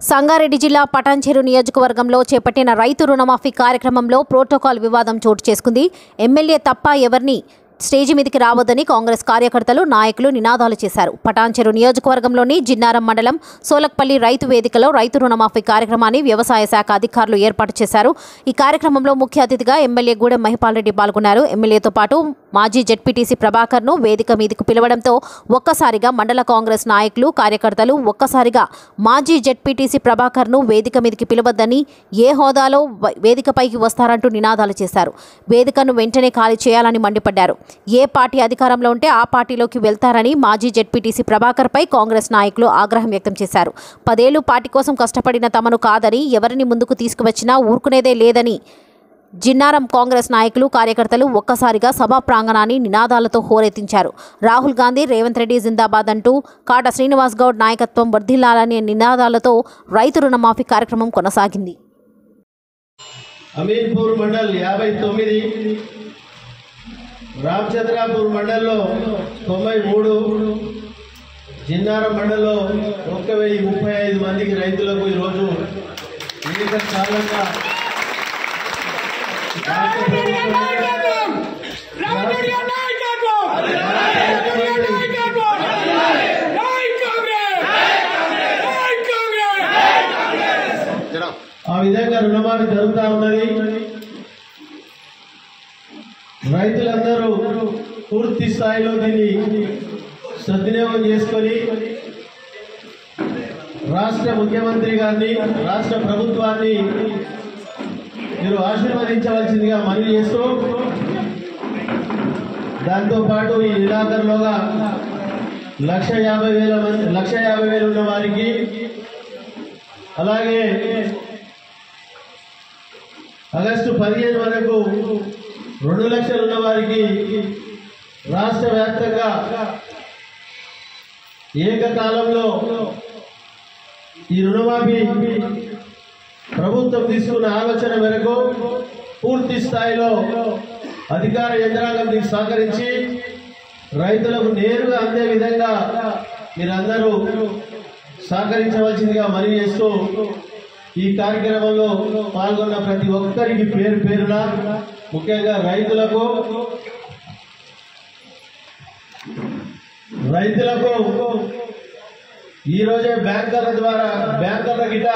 సంగారెడ్డి జిల్లా పటాన్చెరు నియోజకవర్గంలో చేపట్టిన రైతు రుణమాఫీ కార్యక్రమంలో ప్రోటోకాల్ వివాదం చోటు చేసుకుంది. ఎమ్మెల్యే తప్ప ఎవరిని స్టేజి మీదకి రావద్దని కాంగ్రెస్ కార్యకర్తలు, నాయకులు నినాదాలు చేశారు. పటాన్చెరు నియోజకవర్గంలోని జిన్నారం మండలం సోలక్పల్లి రైతు వేదికలో రైతు రుణమాఫీ కార్యక్రమాన్ని వ్యవసాయ శాఖ అధికారులు ఏర్పాటు చేశారు. ఈ కార్యక్రమంలో ముఖ్య అతిథిగా ఎమ్మెల్యే గూడెం మహిపాల్ రెడ్డి పాల్గొన్నారు. ఎమ్మెల్యేతో పాటు మాజీ జెడ్పీటీసీ ప్రభాకర్ను వేదిక మీదకు పిలవడంతో ఒక్కసారిగా మండల కాంగ్రెస్ నాయకులు, కార్యకర్తలు ఒక్కసారిగా మాజీ జెడ్పీటీసీ ప్రభాకర్ను వేదిక మీదకి పిలవద్దని, ఏ హోదాలో వేదికపైకి వస్తారంటూ నినాదాలు చేశారు. వేదికను వెంటనే ఖాళీ చేయాలని మండిపడ్డారు. ఏ పార్టీ అధికారంలో ఉంటే ఆ పార్టీలోకి వెళ్తారని మాజీ జెడ్పీటీసీ ప్రభాకర్పై కాంగ్రెస్ నాయకులు ఆగ్రహం వ్యక్తం చేశారు. 10 ఏళ్లు పార్టీ కోసం కష్టపడిన తమను కాదని, ఎవరిని ముందుకు తీసుకువచ్చినా ఊరుకునేదే లేదని జిన్నారం కాంగ్రెస్ నాయకులు, కార్యకర్తలు ఒక్కసారిగా సభా ప్రాంగణాన్ని నినాదాలతో హోరెత్తించారు. రాహుల్ గాంధీ, రేవంత్ రెడ్డి జిందాబాద్ అంటూ, కాట శ్రీనివాస్ గౌడ్ నాయకత్వం వర్ధిల్లాలనే నినాదాలతో రైతు రుణమాఫీ కార్యక్రమం కొనసాగింది. అమీన్పూర్ మండల్ 59, రామచంద్రాపూర్ మండల్లో 93, జిన్నారం మండల్లో 1035 మందికి రైతులకు ఈరోజు ఎన్నికల కారణంగా ఆ విధంగా రుణమాఫీ జరుగుతూ ఉన్నది. రైతులందరూ పూర్తి స్థాయిలో దీన్ని సద్వినియోగం చేసుకొని రాష్ట్ర ముఖ్యమంత్రి గారిని, రాష్ట్ర ప్రభుత్వాన్ని మీరు ఆశీర్వదించవలసిందిగా మనవి చేస్తూ, దాంతోపాటు ఈ నెలాఖరులోగా 1,50,000 ఉన్న వారికి, అలాగే ఆగస్టు 15 వరకు 2 లక్షలు ఉన్న వారికి రాష్ట్ర వ్యాప్తంగా ఏకకాలంలో ఈ రుణమాఫీ ప్రభుత్వం తీసుకున్న ఆలోచన మేరకు పూర్తి స్థాయిలో అధికార యంత్రాంగం దీనికి సహకరించి రైతులకు నేరుగా అందే విధంగా మీరందరూ సహకరించవలసిందిగా మనవి చేస్తూ, ఈ కార్యక్రమంలో పాల్గొన్న ప్రతి ఒక్కరికి పేరు పేరున, ముఖ్యంగా రైతులకు ఈరోజే బ్యాంకర్ల గిట